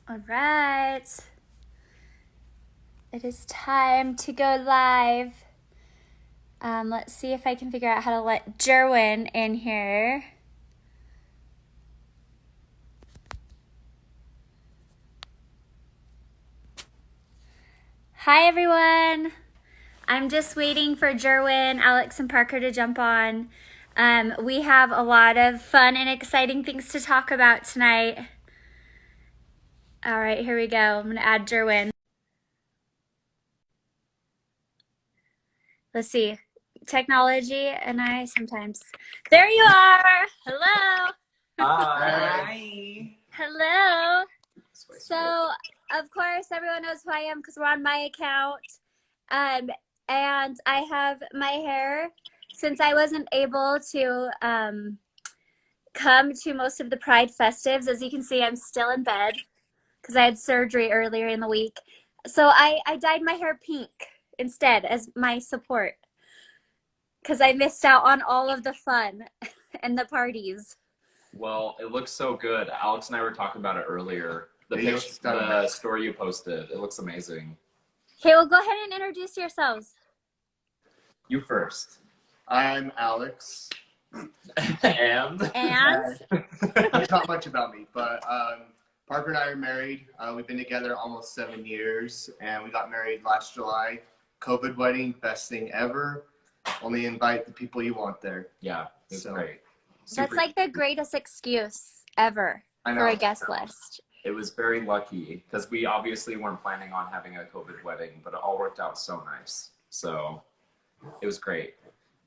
All right. It is time to go live. Let's see if I can figure out how to let Jerwin in here. Hi, everyone. I'm just waiting for Jerwin, Alex, and Parker to jump on. We have a lot of fun and exciting things to talk about tonight. All right, here we go. I'm going to add Jerwin. Let's see. Technology and I sometimes. There you are. Hello. Hi. Hello. So, of course, everyone knows who I am because we're on my account. And I have my hair. Since I wasn't able to come to most of the Pride festives, as you can see, I'm still in bed because I had surgery earlier in the week. So I dyed my hair pink instead as my support because I missed out on all of the fun and the parties. Well, it looks so good. Alex and I were talking about it earlier. The story you posted, it looks amazing. Okay, well, go ahead and introduce yourselves. You first. I'm Alex. And? There's not much about me, but Parker and I are married. We've been together almost 7 years, and we got married last July. COVID wedding, best thing ever. Only invite the people you want there. Yeah, it's great. That's like the greatest excuse ever for a guest list. It was very lucky because we obviously weren't planning on having a COVID wedding, but it all worked out so nice. So it was great.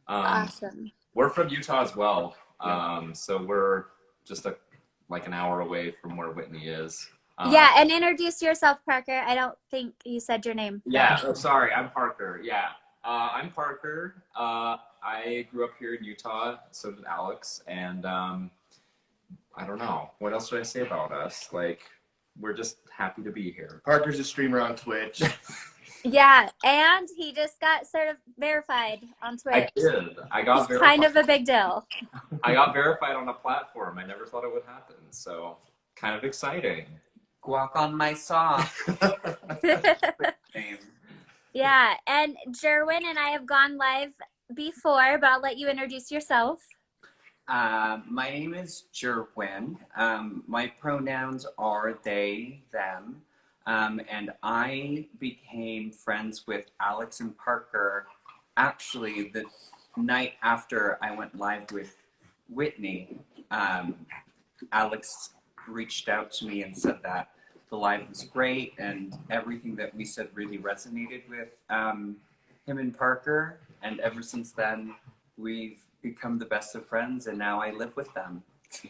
Awesome. We're from Utah as well. So we're just like an hour away from where Whitney is. Yeah, and introduce yourself, Parker. I don't think you said your name. Yeah, sorry, I'm Parker. Yeah, I'm Parker. I grew up here in Utah, so did Alex, and I don't know. What else should I say about us? Like, we're just happy to be here. Parker's a streamer on Twitch. Yeah, and he just got sort of verified on Twitch. I did. I got verified. Kind of a big deal. I got verified on a platform. I never thought it would happen, so kind of exciting. Guac on my sauce. Yeah, and Jerwin and I have gone live before, but I'll let you introduce yourself. My name is Jerwin. My pronouns are they, them. And I became friends with Alex and Parker actually the night after I went live with Whitney. Alex reached out to me and said that the live was great and everything that we said really resonated with him and Parker. And ever since then, we've become the best of friends, and now I live with them.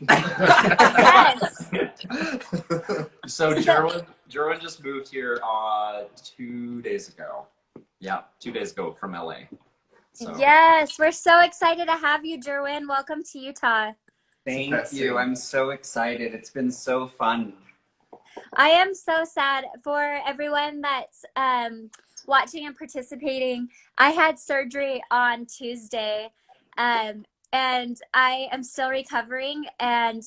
Yes. So Jerwin just moved here 2 days ago. Yeah, 2 days ago from LA. So. Yes, we're so excited to have you, Jerwin. Welcome to Utah. Thank you. I'm so excited. It's been so fun. I am so sad for everyone that's watching and participating. I had surgery on Tuesday, and I am still recovering. And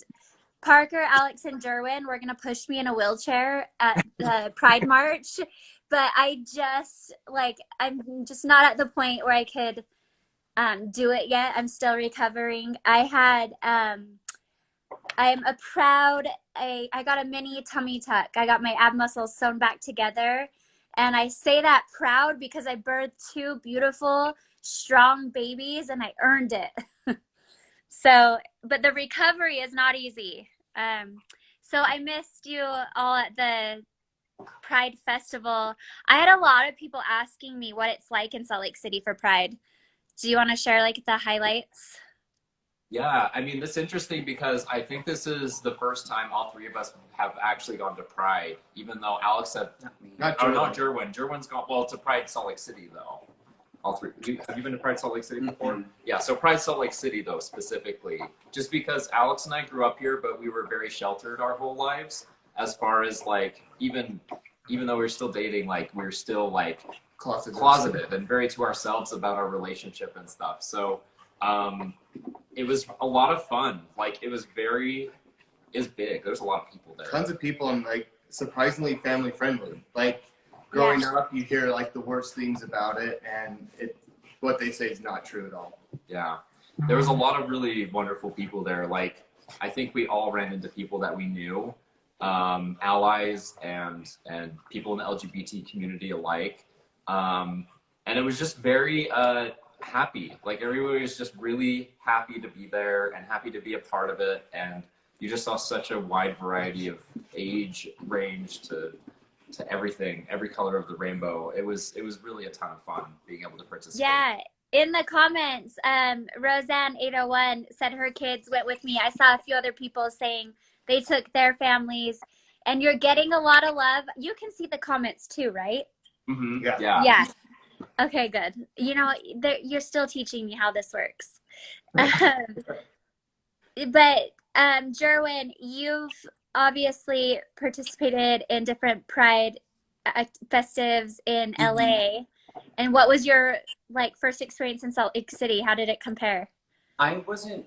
Parker, Alex, and Jerwin were going to push me in a wheelchair at the Pride March. But I'm just not at the point where I could do it yet. I'm still recovering. I got a mini tummy tuck. I got my ab muscles sewn back together. And I say that proud because I birthed 2 beautiful, strong babies and I earned it. So, but the recovery is not easy. So I missed you all at the Pride Festival. I had a lot of people asking me what it's like in Salt Lake City for Pride. Do you want to share like the highlights? Yeah, I mean, it's interesting because I think this is the first time all 3 of us have actually gone to Pride, even though Alex said, not Jerwin. Jerwin's gone, well, to Pride Salt Lake City, though. All 3. Have you been to Pride Salt Lake City before? Mm-hmm. Yeah, so Pride Salt Lake City, though, specifically. Just because Alex and I grew up here, but we were very sheltered our whole lives, as far as, like, even though we were still dating, like, we were still, like, closeted and very to ourselves about our relationship and stuff. So, it was a lot of fun. Like, it was big. There's a lot of people there. Tons of people, and like surprisingly family friendly. Like growing up, you hear like the worst things about it, and what they say is not true at all. Yeah, there was a lot of really wonderful people there. Like, I think we all ran into people that we knew, allies and people in the LGBT community alike, and it was just very happy. Like, everybody was just really happy to be there and happy to be a part of it, and you just saw such a wide variety of age range to everything, every color of the rainbow. It was really a ton of fun being able to participate. Yeah. In the comments, Roseanne801 said her kids went with me. I saw a few other people saying they took their families, and you're getting a lot of love. You can see the comments too, right? Mm-hmm. Yeah. Yeah. Okay, good. You know, you're still teaching me how this works. But Jerwin, you've obviously participated in different Pride festives in LA. And what was your first experience in Salt Lake City? How did it compare? I wasn't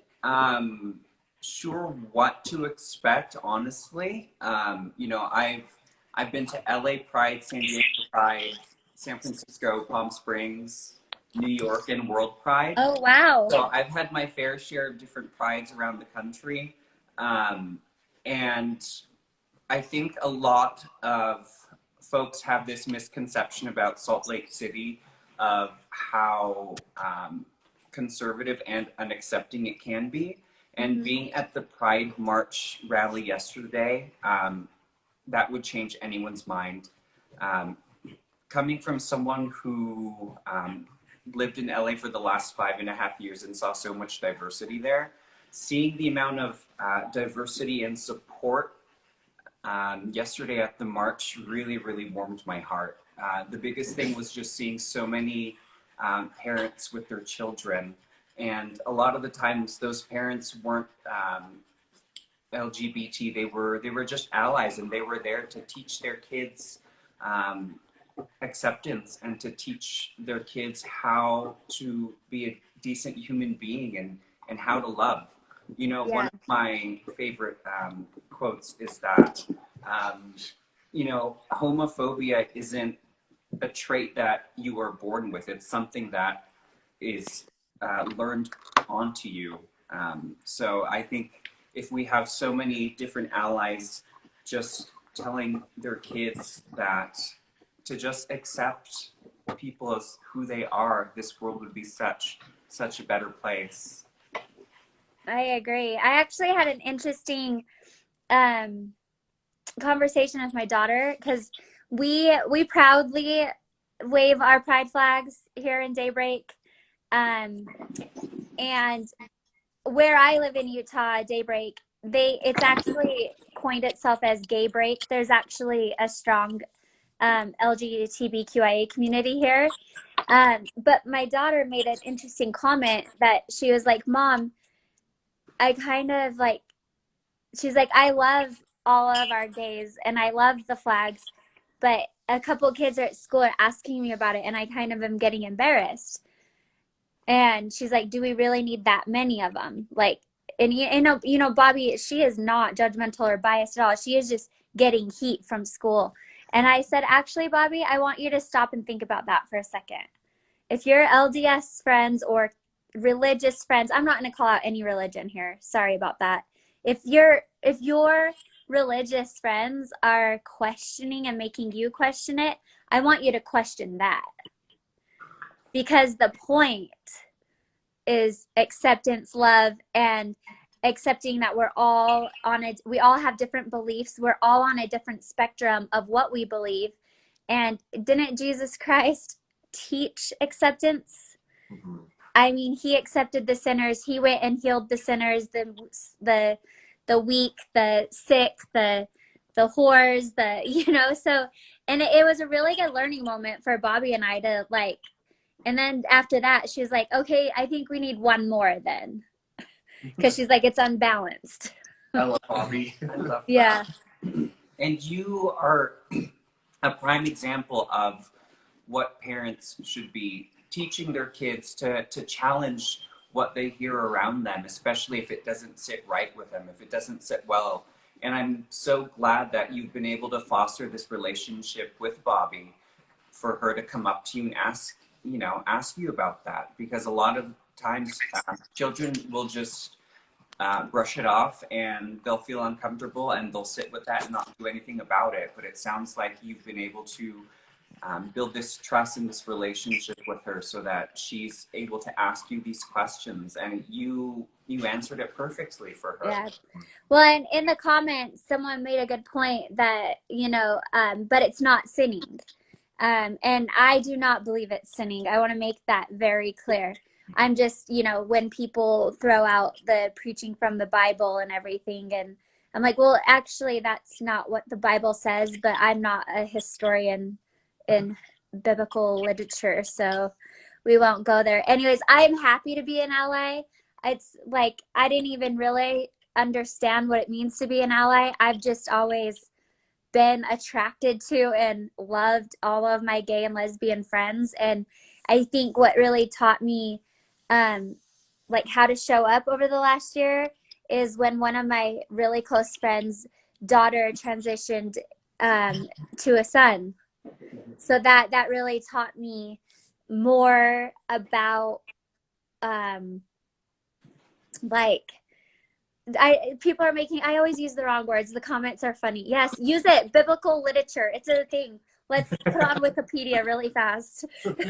sure what to expect, honestly. You know, I've been to LA Pride, San Diego Pride, San Francisco, Palm Springs, New York, and World Pride. Oh, wow. So I've had my fair share of different prides around the country. And I think a lot of folks have this misconception about Salt Lake City of how conservative and unaccepting it can be. And being at the Pride March rally yesterday, that would change anyone's mind. Coming from someone who lived in LA for the last 5.5 years and saw so much diversity there, seeing the amount of diversity and support yesterday at the march really, really warmed my heart. The biggest thing was just seeing so many parents with their children. And a lot of the times those parents weren't LGBT, they were just allies, and they were there to teach their kids acceptance and to teach their kids how to be a decent human being and how to love. You know, one of my favorite quotes is that, you know, homophobia isn't a trait that you are born with. It's something that is learned onto you. So I think if we have so many different allies just telling their kids that to just accept people as who they are, this world would be such a better place. I agree. I actually had an interesting conversation with my daughter, because we proudly wave our pride flags here in Daybreak. And where I live in Utah, Daybreak, it's actually coined itself as Gay Break. There's actually a strong LGBTQIA community here. But my daughter made an interesting comment that she was like, Mom, I kind of she's like, I love all of our gays and I love the flags, but a couple kids at school are asking me about it and I kind of am getting embarrassed. And she's like, do we really need that many of them? And you know, Bobby, she is not judgmental or biased at all. She is just getting heat from school. And I said, actually, Bobby, I want you to stop and think about that for a second. If your LDS friends or religious friends, I'm not going to call out any religion here. Sorry about that. If your religious friends are questioning and making you question it, I want you to question that. Because the point is acceptance, love, and accepting that we're all we all have different beliefs. We're all on a different spectrum of what we believe. And didn't Jesus Christ teach acceptance? Mm-hmm. I mean, he accepted the sinners. He went and healed the sinners, the weak, the sick, the whores, so, and it was a really good learning moment for Bobby and I to and then after that, she was like, okay, I think we need one more then. Because she's like, it's unbalanced. I love Bobby. I love yeah. that. And you are a prime example of what parents should be teaching their kids to challenge what they hear around them, especially if it doesn't sit right with them, if it doesn't sit well And I'm so glad that you've been able to foster this relationship with Bobby, for her to come up to you and ask you about that. Because a lot of times children will just brush it off, and they'll feel uncomfortable and they'll sit with that and not do anything about it. But it sounds like you've been able to build this trust and this relationship with her, so that she's able to ask you these questions, and you answered it perfectly for her. Yeah. Well, and in the comments, someone made a good point that, but it's not sinning. And I do not believe it's sinning. I want to make that very clear. I'm just, when people throw out the preaching from the Bible and everything, and I'm like, well, actually, that's not what the Bible says, but I'm not a historian in biblical literature, so we won't go there. Anyways, I'm happy to be in LA. It's like, I didn't even really understand what it means to be an ally. I've just always been attracted to and loved all of my gay and lesbian friends. And I think what really taught me like how to show up over the last year is when one of my really close friends' daughter transitioned to a son. So that really taught me more about people are making, I always use the wrong words. The comments are funny. Yes, use it. Biblical literature. It's a thing. Let's put on Wikipedia really fast. But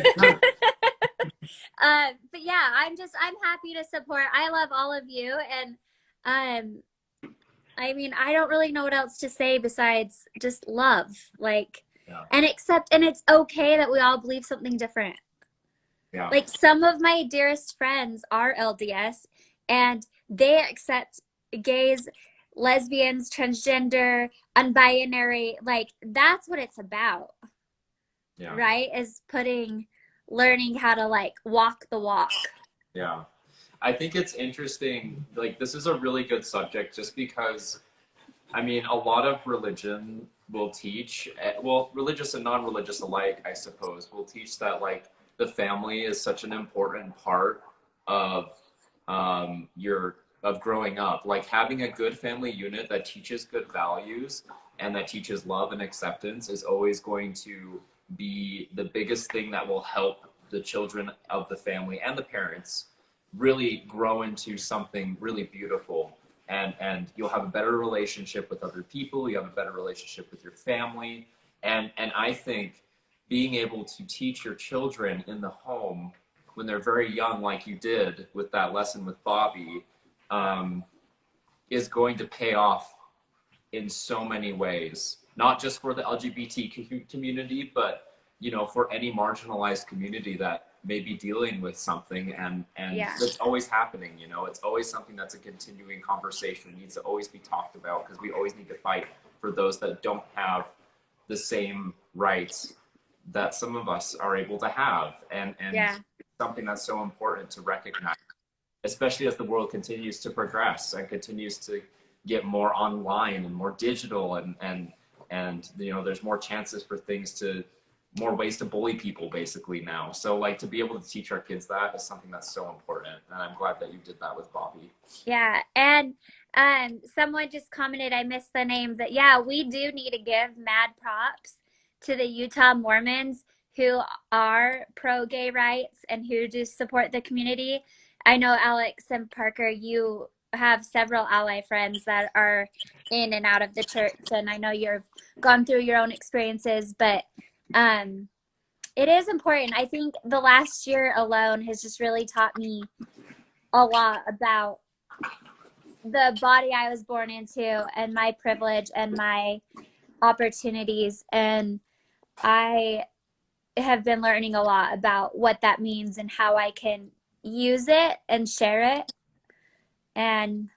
yeah, I'm happy to support. I love all of you. And I mean, I don't really know what else to say besides just love. And it's okay that we all believe something different. Yeah. Like, some of my dearest friends are LDS, and they accept gays, lesbians, transgender, unbinary. Like, that's what it's about. Yeah. Right? Is learning how to walk the walk. Yeah. I think it's interesting. Like, this is a really good subject, just because, I mean, a lot of religion will teach, well, religious and non-religious alike, I suppose, will teach that the family is such an important part of of growing up. Like, having a good family unit that teaches good values and that teaches love and acceptance is always going to be the biggest thing that will help the children of the family and the parents really grow into something really beautiful. And you'll have a better relationship with other people. You have a better relationship with your family. And I think being able to teach your children in the home when they're very young, like you did with that lesson with Bobby, is going to pay off in so many ways, not just for the LGBT community, but for any marginalized community that may be dealing with something, and it's always happening. It's always something that's a continuing conversation. It needs to always be talked about, because we always need to fight for those that don't have the same rights that some of us are able to have, and something that's so important to recognize, especially as the world continues to progress and continues to get more online and more digital, and there's more chances for more ways to bully people basically now. So to be able to teach our kids that is something that's so important, and I'm glad that you did that with Bobby. Yeah. And someone just commented, I missed the name, that we do need to give mad props to the Utah Mormons who are pro-gay rights and who do support the community. I know, Alex and Parker, you have several ally friends that are in and out of the church, and I know you've gone through your own experiences, but it is important. I think the last year alone has just really taught me a lot about the body I was born into and my privilege and my opportunities, and I have been learning a lot about what that means and how I can use it and share it. And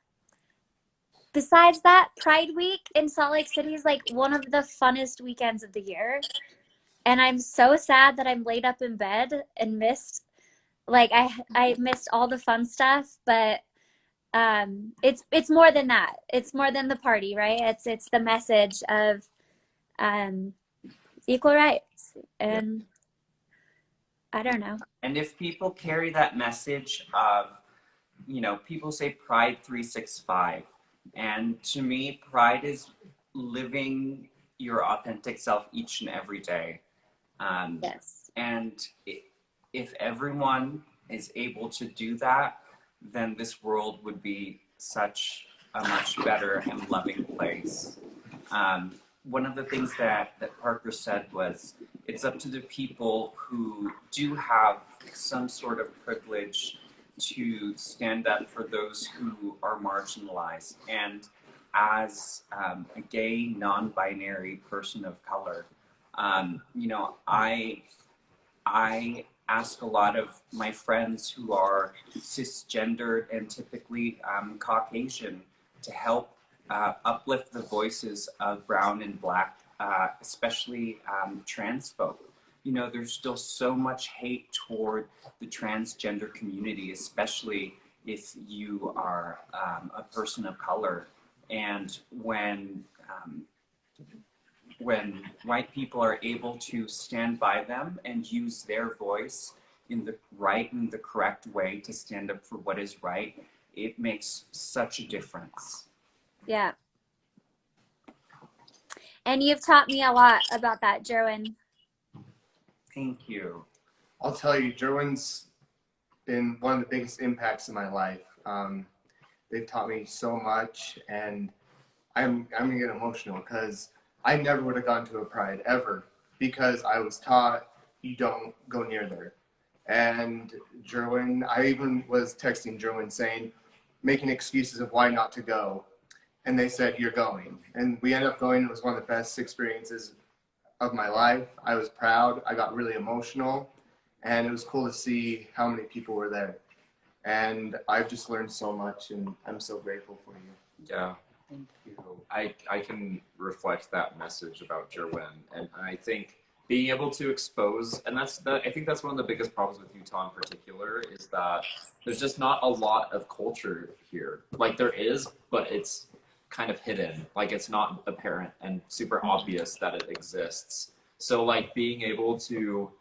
besides that, Pride Week in Salt Lake City is one of the funnest weekends of the year. And I'm so sad that I'm laid up in bed and missed, I missed all the fun stuff, but it's more than that. It's more than the party, right? It's the message of equal rights, and I don't know. And if people carry that message of, people say Pride 365, And to me, pride is living your authentic self each and every day. Yes. And if everyone is able to do that, then this world would be such a much better and loving place. One of the things that Parker said was, it's up to the people who do have some sort of privilege to stand up for those who are marginalized. And as a gay, non-binary person of color, you know, I ask a lot of my friends who are cisgendered and typically Caucasian to help uplift the voices of brown and black, especially trans folk. You know, there's still so much hate toward the transgender community, especially if you are a person of color. And when white people are able to stand by them and use their voice in the right and the correct way to stand up for what is right, it makes such a difference. Yeah. And you've taught me a lot about that, Jerwin. Thank you. I'll tell you, Jerwin's been one of the biggest impacts in my life. They've taught me so much, and I'm gonna get emotional because I never would have gone to a pride ever because I was taught you don't go near there. And Jerwin, I even was texting Jerwin saying, making excuses of why not to go. And they said, you're going. And we ended up going. It was one of the best experiences of my life. I was proud. I got really emotional. And it was cool to see how many people were there. And I've just learned so much, and I'm so grateful for you. Yeah. Thank you. I can reflect that message about Jerwin, and I think being able to expose, and I think that's one of the biggest problems with Utah in particular, is that there's just not a lot of culture here. Like there is, but it's kind of hidden. Like it's not apparent and super obvious that it exists. So like being able to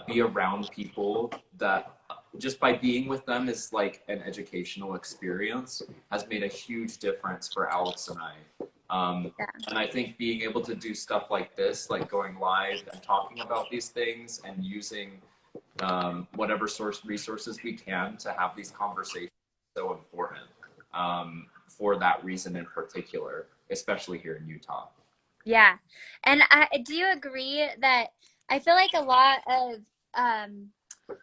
be around people that just by being with them is like an educational experience has made a huge difference for Alex and I. And I think being able to do stuff like this, like going live and talking about these things and using whatever resources we can to have these conversations is so important for that reason in particular, especially here in Utah. Yeah. And do you agree that I feel like a lot of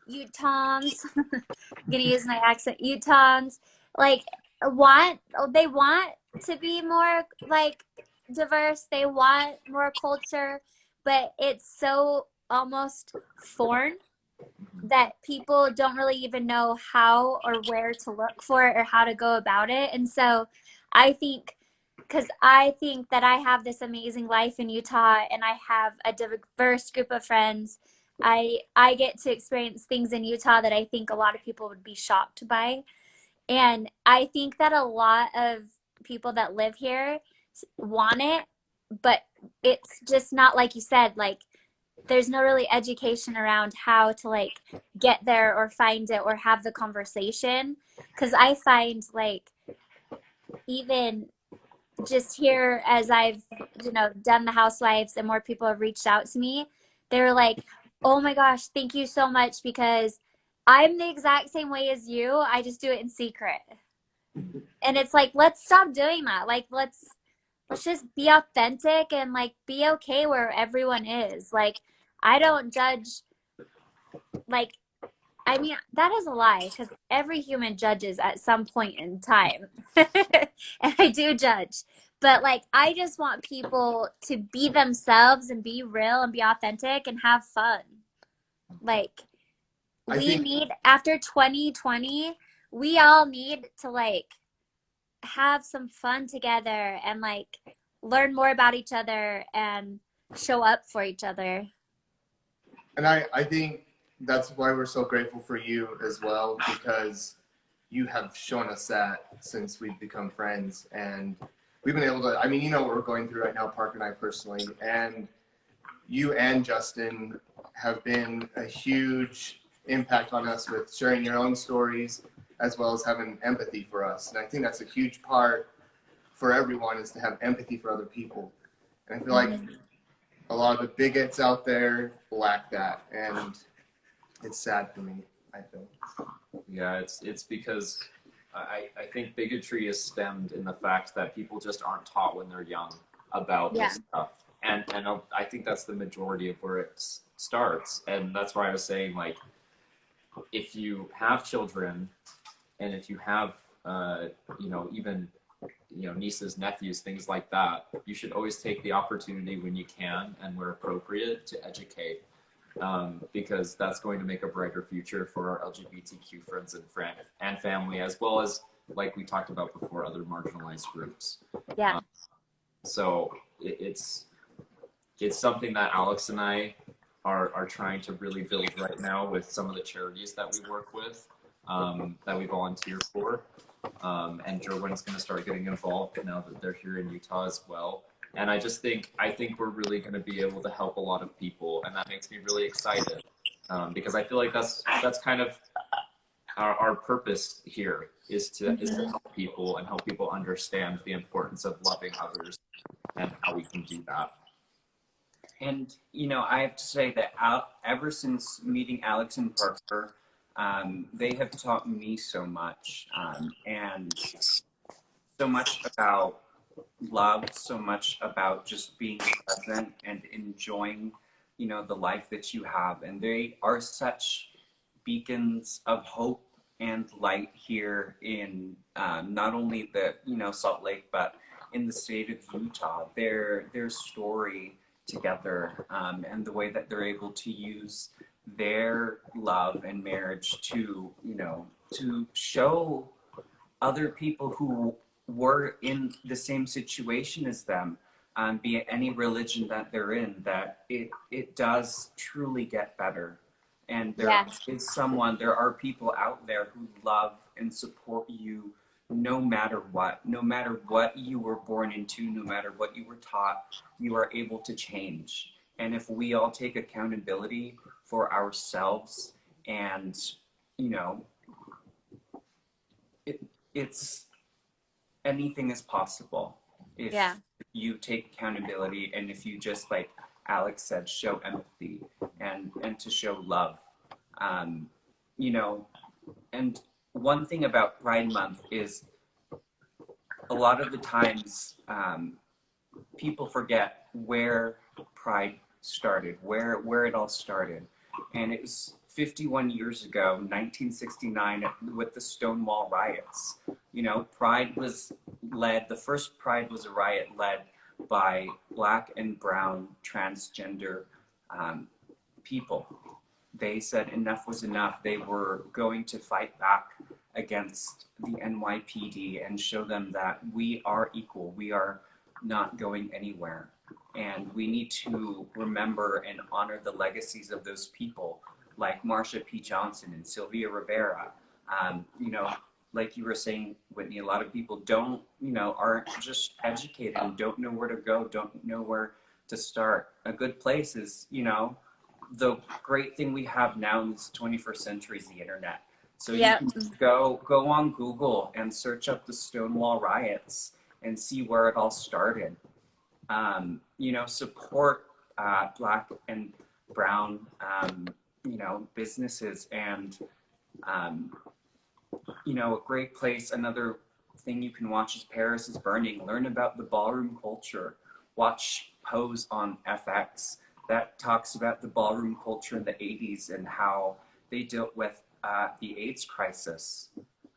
Utahns, I'm gonna use my accent, Utahns, like they want to be more like diverse, they want more culture, but it's so almost foreign that people don't really even know how or where to look for it or how to go about it. And so I think, because I think that I have this amazing life in Utah and I have a diverse group of friends, I get to experience things in Utah that I think a lot of people would be shocked by. And I think that a lot of people that live here want it, but it's just not like you said, like there's no really education around how to like get there or find it or have the conversation. Because I find like even just here as I've, done the Housewives and more people have reached out to me, they're like, oh my gosh, thank you so much because I'm the exact same way as you. I just do it in secret. And it's like, let's stop doing that. Like, let's just be authentic and like be okay where everyone is. Like, I don't judge, like, I mean, that is a lie because every human judges at some point in time. And I do judge. But like, I just want people to be themselves and be real and be authentic and have fun. Like, after 2020, we all need to like have some fun together and like learn more about each other and show up for each other. And I think that's why we're so grateful for you as well, because you have shown us that since we've become friends. And we've been able to, I mean, you know what we're going through right now, Parker and I personally. And you and Justin have been a huge impact on us with sharing your own stories as well as having empathy for us. And I think that's a huge part for everyone is to have empathy for other people. And I feel like a lot of the bigots out there lack that, and it's sad for me, I think. Yeah, it's because I think bigotry is stemmed in the fact that people just aren't taught when they're young about this stuff. And I think that's the majority of where it starts. And that's why I was saying, like, if you have children and if you have, even, nieces, nephews, things like that, you should always take the opportunity when you can and where appropriate to educate. Because that's going to make a brighter future for our LGBTQ friends and family, as well as, like we talked about before, other marginalized groups. Yeah. So it's something that Alex and I are trying to really build right now with some of the charities that we work with, that we volunteer for. And Jerwin's going to start getting involved now that they're here in Utah as well. And I think we're really going to be able to help a lot of people, and that makes me really excited, because I feel like that's kind of our purpose here is to help people and help people understand the importance of loving others and how we can do that. And, I have to say that ever since meeting Alex and Parker, they have taught me so much, and so much about love, so much about just being present and enjoying, the life that you have. And they are such beacons of hope and light here in not only the, Salt Lake, but in the state of Utah. Their story together, and the way that they're able to use their love and marriage to, to show other people who were in the same situation as them, be it any religion that they're in, that it does truly get better. And there are people out there who love and support you no matter what you were born into, no matter what you were taught, you are able to change. And if we all take accountability for ourselves, and, it's anything is possible if you take accountability, and if you, just like Alex said, show empathy and to show love. And one thing about Pride Month is a lot of the times people forget where Pride started, where it all started. And it was 51 years ago, 1969, with the Stonewall riots. Pride was led, the first Pride was a riot led by Black and brown transgender people. They said enough was enough. They were going to fight back against the NYPD and show them that we are equal. We are not going anywhere. And we need to remember and honor the legacies of those people, like Marsha P. Johnson and Sylvia Rivera. Like you were saying, Whitney, a lot of people aren't just educated and don't know where to go, don't know where to start. A good place is, the great thing we have now in this 21st century is the internet. So you can go on Google and search up the Stonewall riots and see where it all started. Support Black and brown, businesses, and, a great place. Another thing you can watch is Paris is Burning. Learn about the ballroom culture. Watch Pose on FX. That talks about the ballroom culture in the 80s and how they dealt with the AIDS crisis.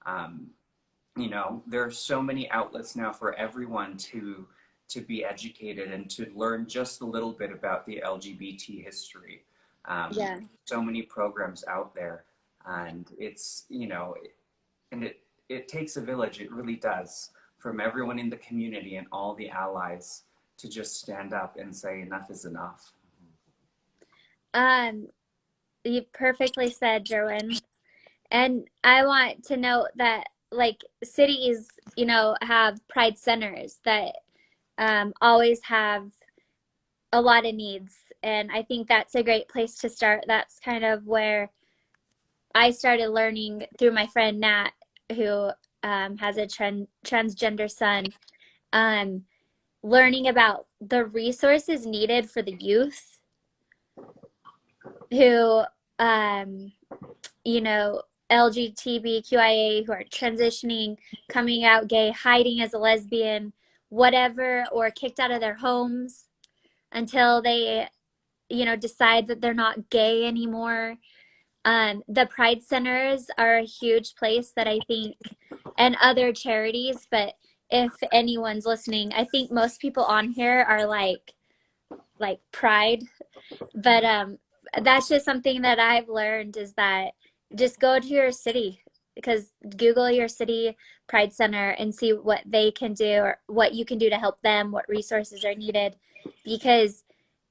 There are so many outlets now for everyone to be educated and to learn just a little bit about the LGBT history. So many programs out there, and it's, and it takes a village, it really does, from everyone in the community and all the allies to just stand up and say enough is enough. You perfectly said, Jerwin. And I want to note that, like, cities, have pride centers that always have a lot of needs. And I think that's a great place to start. That's kind of where I started learning through my friend Nat, who has a transgender son. learning about the resources needed for the youth who, you know, LGBTQIA, who are transitioning, coming out gay, hiding as a lesbian, whatever, or kicked out of their homes until they, you know, decide that they're not gay anymore. The Pride Centers are a huge place that I think, and other charities, but if anyone's listening, I think most people on here are like Pride, but that's just something that I've learned, is that just go to your city, because Google your city Pride Center and see what they can do or what you can do to help them, what resources are needed, because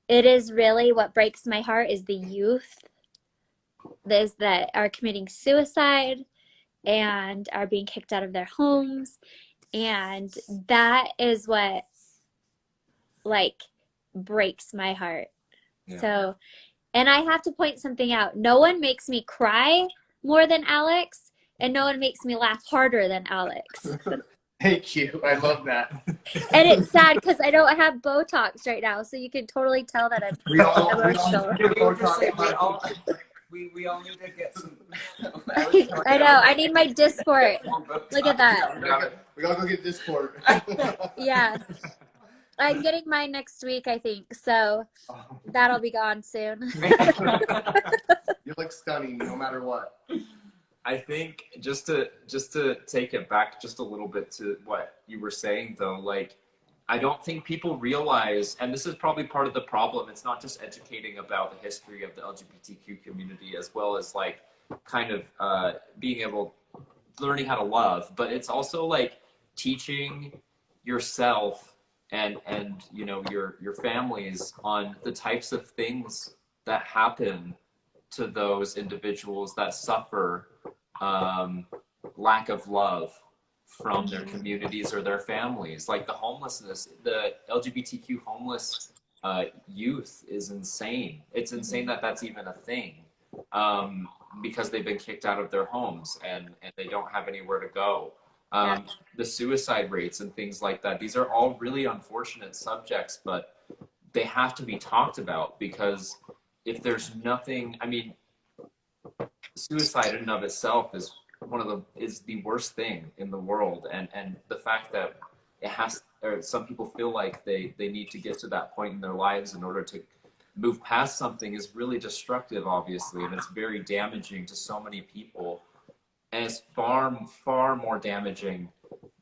it is really what breaks my heart is the youth that are committing suicide and are being kicked out of their homes, and that is what like breaks my heart. Yeah. So, and I have to point something out. No one makes me cry more than Alex, and no one makes me laugh harder than Alex. Thank you. I love that. And it's sad because I don't have Botox right now, so you can totally tell that I'm emotional. We all need to get some. I know. I need my Dysport. Look at that. We gotta go get Discord. Yeah. I'm getting mine next week, I think, so that'll be gone soon. You look stunning no matter what. I think just to take it back just a little bit to what you were saying though, like I don't think people realize, and this is probably part of the problem, it's not just educating about the history of the LGBTQ community as well as like kind of being able, learning how to love, but it's also like teaching yourself and you know your families on the types of things that happen to those individuals that suffer lack of love from their communities or their families. Like the homelessness, the LGBTQ homeless youth is insane. It's insane that that's even a thing, because they've been kicked out of their homes and they don't have anywhere to go. The suicide rates and things like that, these are all really unfortunate subjects, but they have to be talked about, because if there's nothing, I mean, suicide in and of itself is the worst thing in the world, and the fact that it has, or some people feel like they need to get to that point in their lives in order to move past something is really destructive, obviously, and it's very damaging to so many people, and it's far more damaging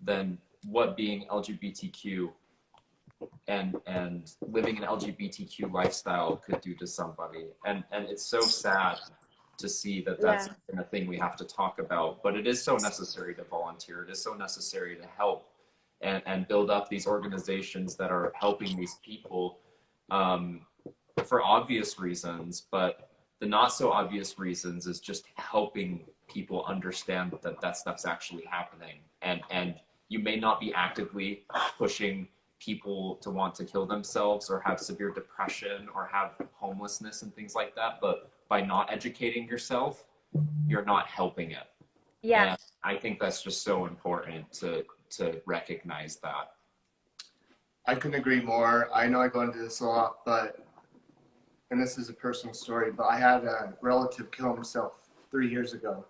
than what being LGBTQ and living an LGBTQ lifestyle could do to somebody, and it's so sad to see that that's a thing we have to talk about, but it is so necessary to volunteer. It is so necessary to help and build up these organizations that are helping these people for obvious reasons, but the not so obvious reasons is just helping people understand that stuff's actually happening, and you may not be actively pushing people to want to kill themselves or have severe depression or have homelessness and things like that, but by not educating yourself, you're not helping it. Yeah. And I think that's just so important to recognize that. I couldn't agree more. I know I go into this a lot, and this is a personal story, but I had a relative kill himself 3 years ago,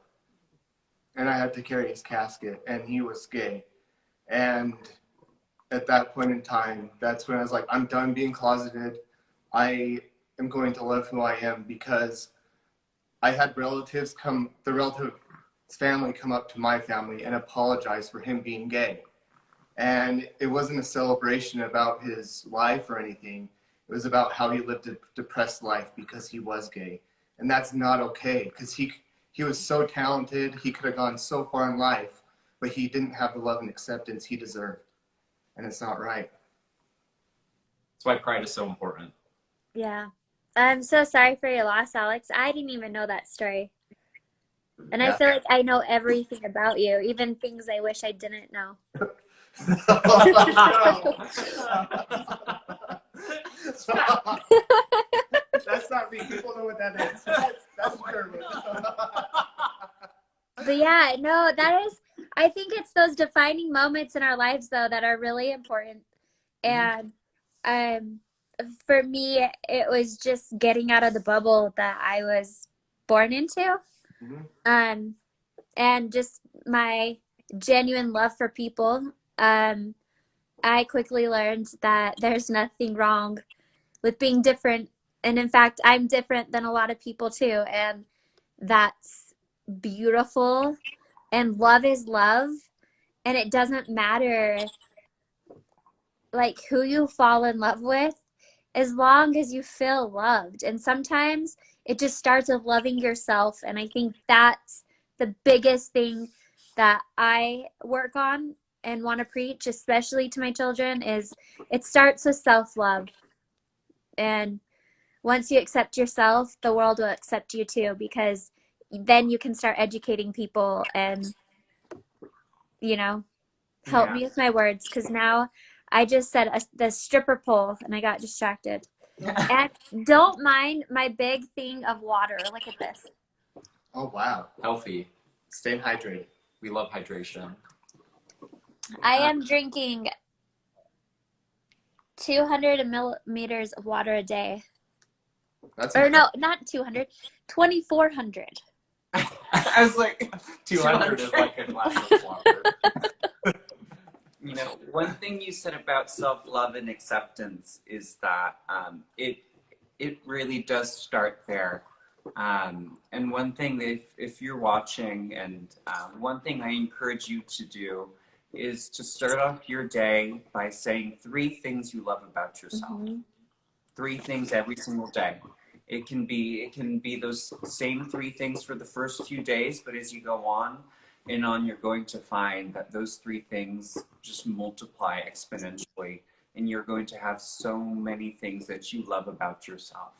and I had to carry his casket, and he was gay. And at that point in time, that's when I was like, I'm done being closeted. I am going to love who I am, because I had relatives the relative's family come up to my family and apologize for him being gay. And it wasn't a celebration about his life or anything. It was about how he lived a depressed life because he was gay. And that's not okay, because he was so talented. He could have gone so far in life, but he didn't have the love and acceptance he deserved. And it's not right. That's why pride is so important. Yeah. I'm so sorry for your loss, Alex. I didn't even know that story. And I feel like I know everything about you, even things I wish I didn't know. That's not me. People know what that is. That's German. But yeah, no, that is, I think it's those defining moments in our lives, though, that are really important. And um, for me, it was just getting out of the bubble that I was born into. And just my genuine love for people. I quickly learned that there's nothing wrong with being different. And in fact, I'm different than a lot of people too. And that's beautiful. And love is love. And it doesn't matter like who you fall in love with, as long as you feel loved. And sometimes it just starts with loving yourself. And I think that's the biggest thing that I work on and want to preach, especially to my children, is it starts with self-love. And once you accept yourself, the world will accept you too, because then you can start educating people and, you know, help me with my words, because now I just said the stripper pole and I got distracted. And don't mind my big thing of water. Look at this. Oh, wow. Healthy. Staying hydrated. We love hydration. I am drinking 200 millimeters of water a day. That's Or no, not 200, 2,400. I was like, 200 is like a glass of water. You know, one thing you said about self-love and acceptance is that it really does start there. And one thing, if you're watching, and one thing I encourage you to do is to start off your day by saying 3 things you love about yourself. 3 things every single day. It can be those same 3 things for the first few days, but as you go on and on, you're going to find that those 3 things just multiply exponentially, and you're going to have so many things that you love about yourself.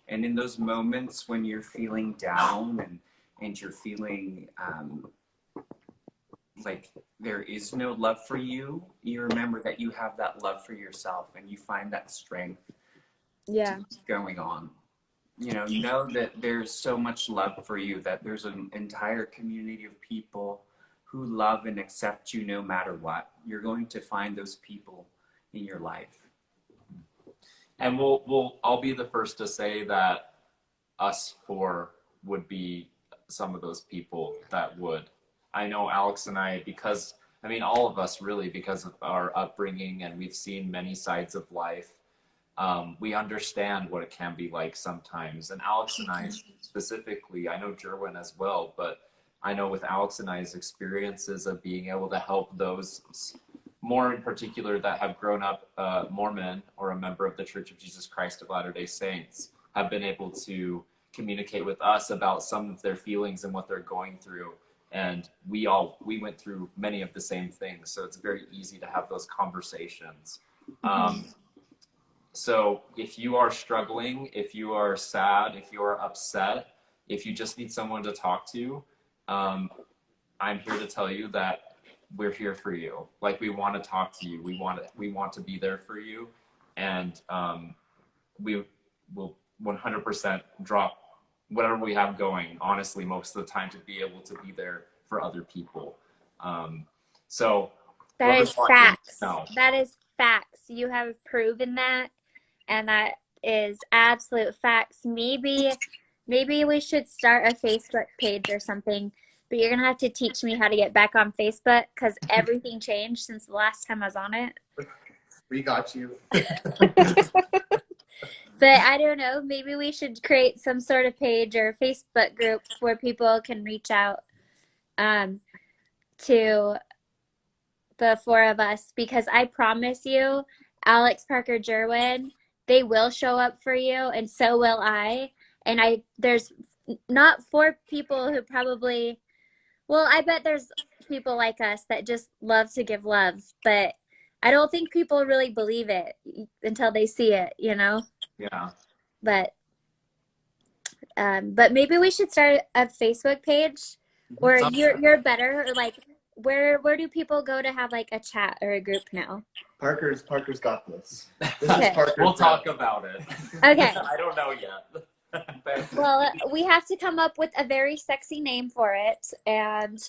And in those moments when you're feeling down and you're feeling like there is no love for you, you remember that you have that love for yourself, and you find that strength to keep going on. You know that there's so much love for you, that there's an entire community of people who love and accept you no matter what. You're going to find those people in your life. And I'll be the first to say that us 4 would be some of those people that would. I know Alex and I, because, I mean, all of us really, because of our upbringing, and we've seen many sides of life, we understand what it can be like sometimes. And Alex and I specifically, I know Jerwin as well, but I know with Alex and I's experiences of being able to help those more in particular that have grown up Mormon or a member of the Church of Jesus Christ of Latter-day Saints, have been able to communicate with us about some of their feelings and what they're going through. And we went through many of the same things. So it's very easy to have those conversations. So if you are struggling, if you are sad, if you are upset, if you just need someone to talk to, I'm here to tell you that we're here for you. Like, we want to talk to you. We want to be there for you. And we will 100% drop whatever we have going, honestly, most of the time, to be able to be there for other people. So that is facts. now. That is facts. You have proven that. And that is absolute facts. Maybe we should start a Facebook page or something, but you're going to have to teach me how to get back on Facebook, because everything changed since the last time I was on it. We got you. But I don't know, maybe we should create some sort of page or Facebook group where people can reach out to the 4 of us, because I promise you, Alex, Parker, Jerwin, they will show up for you, and so will I. And there's not 4 people who probably, well, I bet there's people like us that just love to give love, but I don't think people really believe it until they see it, you know? Yeah. But maybe we should start a Facebook page, or you're better, or like, where do people go to have like a chat or a group now? Parker's got this. Okay. Parker's We'll talk about it. Okay. I don't know yet. something. Well, we have to come up with a very sexy name for it, and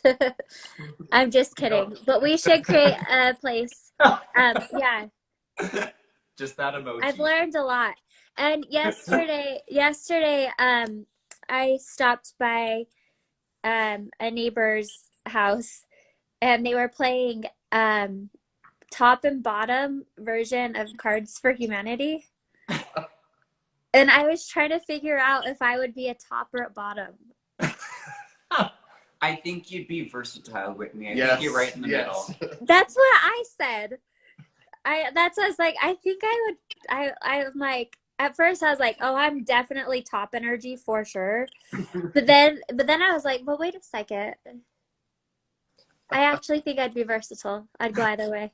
I'm just kidding. But we should create a place. Yeah, Just that emoji. I've learned a lot. And yesterday, I stopped by a neighbor's house, and they were playing top and bottom version of Cards for Humanity. And I was trying to figure out if I would be a top or a bottom. I think you'd be versatile, Whitney. I Yes, think you're right in the yes. middle. That's what I said. That's what I was like, I think I would, I'm like, at first I was like, oh, I'm definitely top energy for sure. But then I was like, well, wait a second. I actually think I'd be versatile. I'd go either way.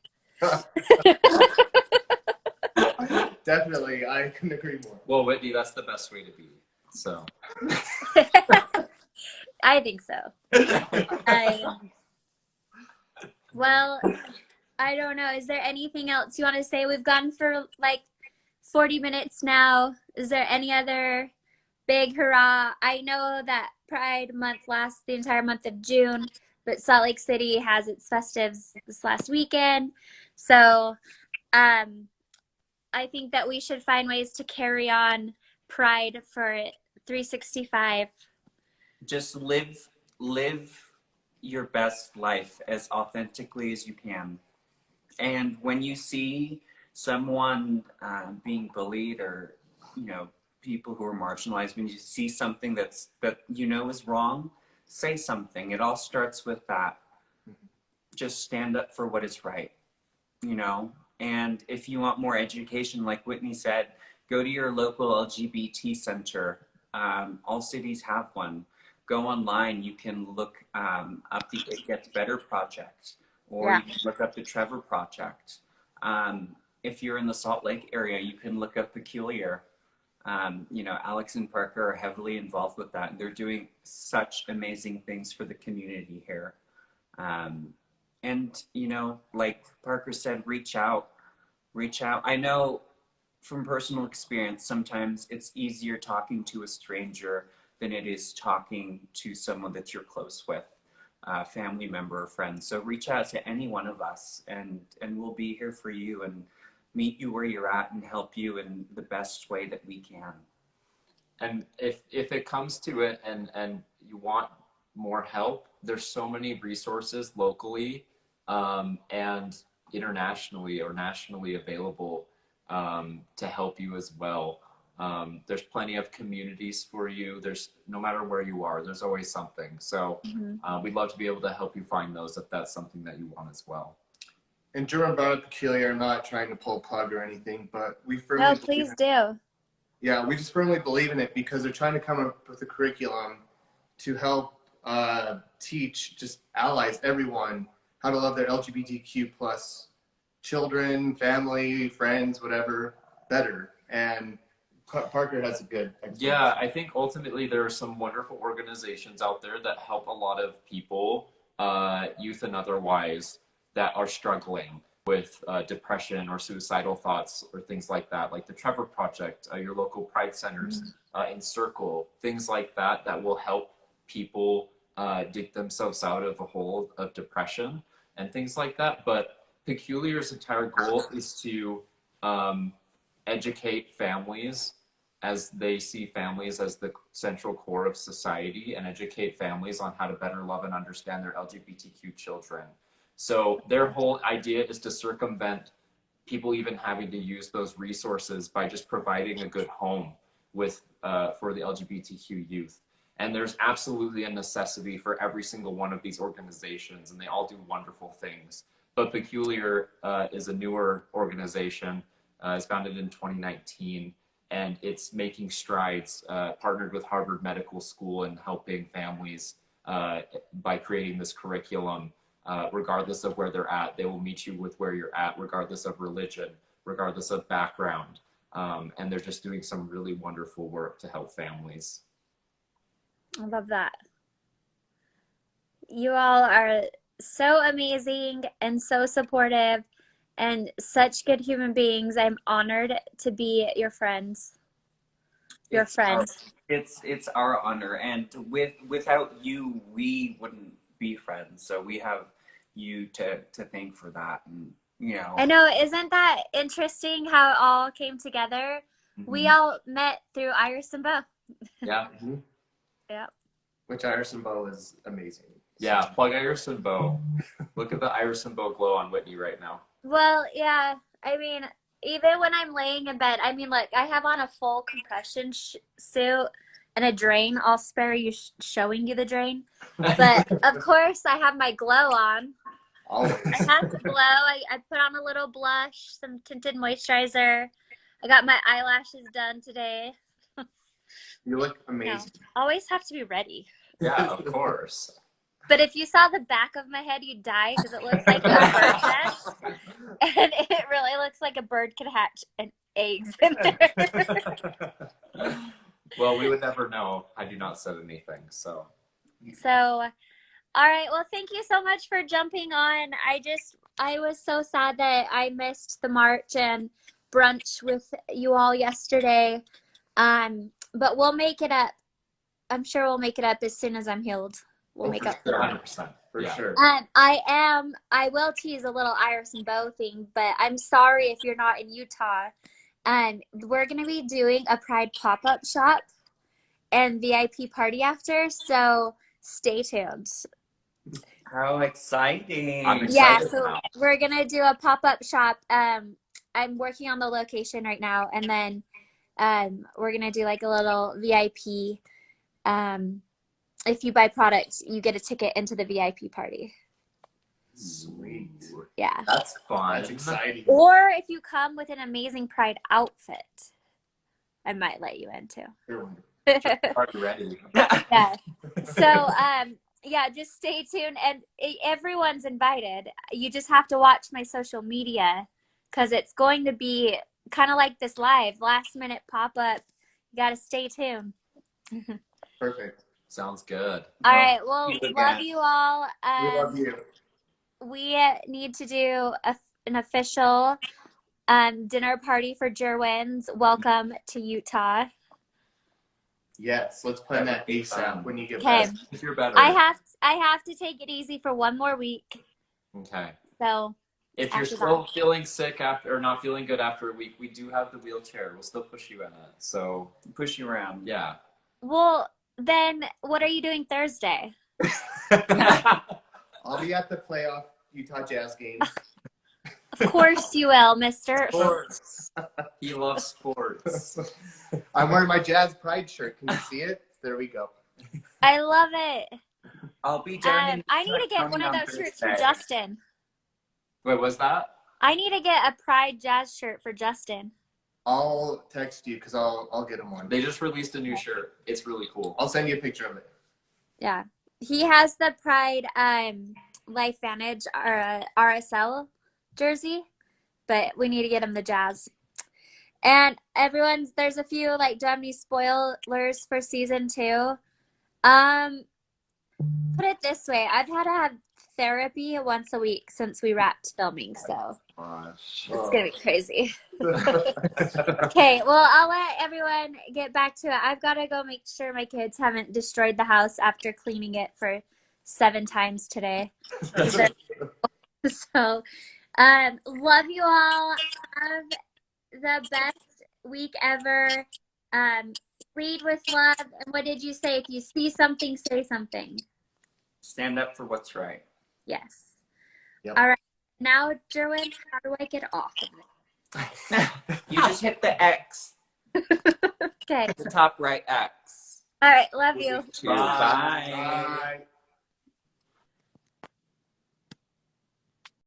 Definitely, I couldn't agree more. Well, Whitney, that's the best way to be. So. I think so. Well, I don't know. Is there anything else you want to say? We've gone for like 40 minutes now. Is there any other big hurrah? I know that Pride Month lasts the entire month of June, but Salt Lake City has its festives this last weekend. So I think that we should find ways to carry on Pride for 365. Just live your best life as authentically as you can. And when you see someone being bullied, or people who are marginalized, when you see something that is wrong, say something. It all starts with that. Just stand up for what is right, And if you want more education, like Whitney said, go to your local LGBT center. All cities have one. Go online. You can look up the It Gets Better Project, or you can look up the Trevor Project. If you're in the Salt Lake area, you can look up Peculiar. Alex and Parker are heavily involved with that. They're doing such amazing things for the community here. And like Parker said, reach out. I know from personal experience, sometimes it's easier talking to a stranger than it is talking to someone that you're close with, family member or friend. So reach out to any one of us, and we'll be here for you and meet you where you're at and help you in the best way that we can. And if it comes to it and you want more help, there's so many resources locally and internationally or nationally available to help you as well. There's plenty of communities for you. There's, no matter where you are, there's always something. So we'd love to be able to help you find those if that's something that you want as well. And Jerome brought up Peculiar. I'm not trying to pull a plug or anything, but we firmly No, please do. Yeah, we just firmly believe in it because they're trying to come up with a curriculum to help teach just allies, everyone, how to love their LGBTQ plus children, family, friends, whatever, better. And Parker has a good explanation. Yeah, I think ultimately there are some wonderful organizations out there that help a lot of people, youth and otherwise, that are struggling with depression or suicidal thoughts or things like that, like the Trevor Project, your local Pride centers, Encircle, things like that will help people dig themselves out of a hole of depression and things like that. But Peculiar's entire goal is to educate families as they see families as the central core of society, and educate families on how to better love and understand their LGBTQ children. So their whole idea is to circumvent people even having to use those resources by just providing a good home with for the LGBTQ youth. And there's absolutely a necessity for every single one of these organizations, and they all do wonderful things. But Peculiar is a newer organization. It's founded in 2019, and it's making strides, partnered with Harvard Medical School and helping families by creating this curriculum. Regardless of where they're at, they will meet you with where you're at, regardless of religion, regardless of background. And they're just doing some really wonderful work to help families. I love that. You all are so amazing and so supportive and such good human beings. I'm honored to be your friends. your friend. It's our honor, and without you, we wouldn't be friends. So we have you to thank for that, and you know. I know, isn't that interesting how it all came together? We all met through Iris and Bo. Yeah. Yeah. Which Iris and Bo is amazing. Yeah, plug Iris and Bo. Look at the Iris and Bo glow on Whitney right now. Well, yeah. I mean, even when I'm laying in bed, I mean, look, I have on a full compression suit and a drain. I'll spare you showing you the drain. But of course, I have my glow on. Always. I have to glow. I put on a little blush, some tinted moisturizer. I got my eyelashes done today. You look amazing. Always have to be ready. Yeah, of course. But if you saw the back of my head, you'd die because it looks like a bird nest. And it really looks like a bird could hatch an eggs in there. Well, we would never know had you not said anything, so. So, all right. Well, thank you so much for jumping on. I was so sad that I missed the march and brunch with you all yesterday. But we'll make it up. I'm sure we'll make it up as soon as I'm healed. We'll make up for it. 100%. For sure. I will tease a little Iris and Bo thing, but I'm sorry if you're not in Utah. We're going to be doing a Pride pop-up shop and VIP party after, so stay tuned. How exciting. I'm excited. Yeah, so now. we're going to do a pop-up shop. I'm working on the location right now, and then we're going to do like a little VIP. If you buy products, you get a ticket into the VIP party. Sweet. Yeah. That's fun. That's exciting. Or if you come with an amazing Pride outfit, I might let you in too. Are you ready? Yeah. So, yeah, just stay tuned. And everyone's invited. You just have to watch my social media because it's going to be kind of like this live, last minute pop-up. You got to stay tuned. Perfect. Sounds good. All right. Well, You again. love you all. We love you. We need to do an official dinner party for Jerwins. Welcome to Utah. Yes, let's plan that ASAP when you get Okay. back. If you're better. I have to take it easy for one more week. Okay. So If you're after still that. feeling sick after or not feeling good after a week, we do have the wheelchair. We'll still push you in it. So Push you around. yeah. Well, then what are you doing Thursday? I'll be at the playoff Utah Jazz games. Of course you will, mister. Sports. He loves sports. I'm wearing my Jazz Pride shirt. Can you see it? There we go. I love it. I'll be down in I need to get one of those shirts for Justin. Wait, was that? I need to get a Pride Jazz shirt for Justin. I'll text you because I'll get him one. They just released a new shirt. It's really cool. I'll send you a picture of it. Yeah. He has the Pride Life Vantage RSL jersey, but we need to get him the Jazz. And there's a few like dummy spoilers for season 2. Put it this way, I've had to have therapy once a week since we wrapped filming, so Gosh. it's gonna be crazy. Okay, well, I'll let everyone get back to it. I've got to go make sure my kids haven't destroyed the house after cleaning it for 7 times today. So, love you all. Have the best week ever. Lead with love. And what did you say? If you see something, say something. Stand up for what's right. Yes. Yep. All right. Now, Jerwin, how do I get off of it? You just hit the X. Okay. The top right X. All right. Love you. Bye. Bye.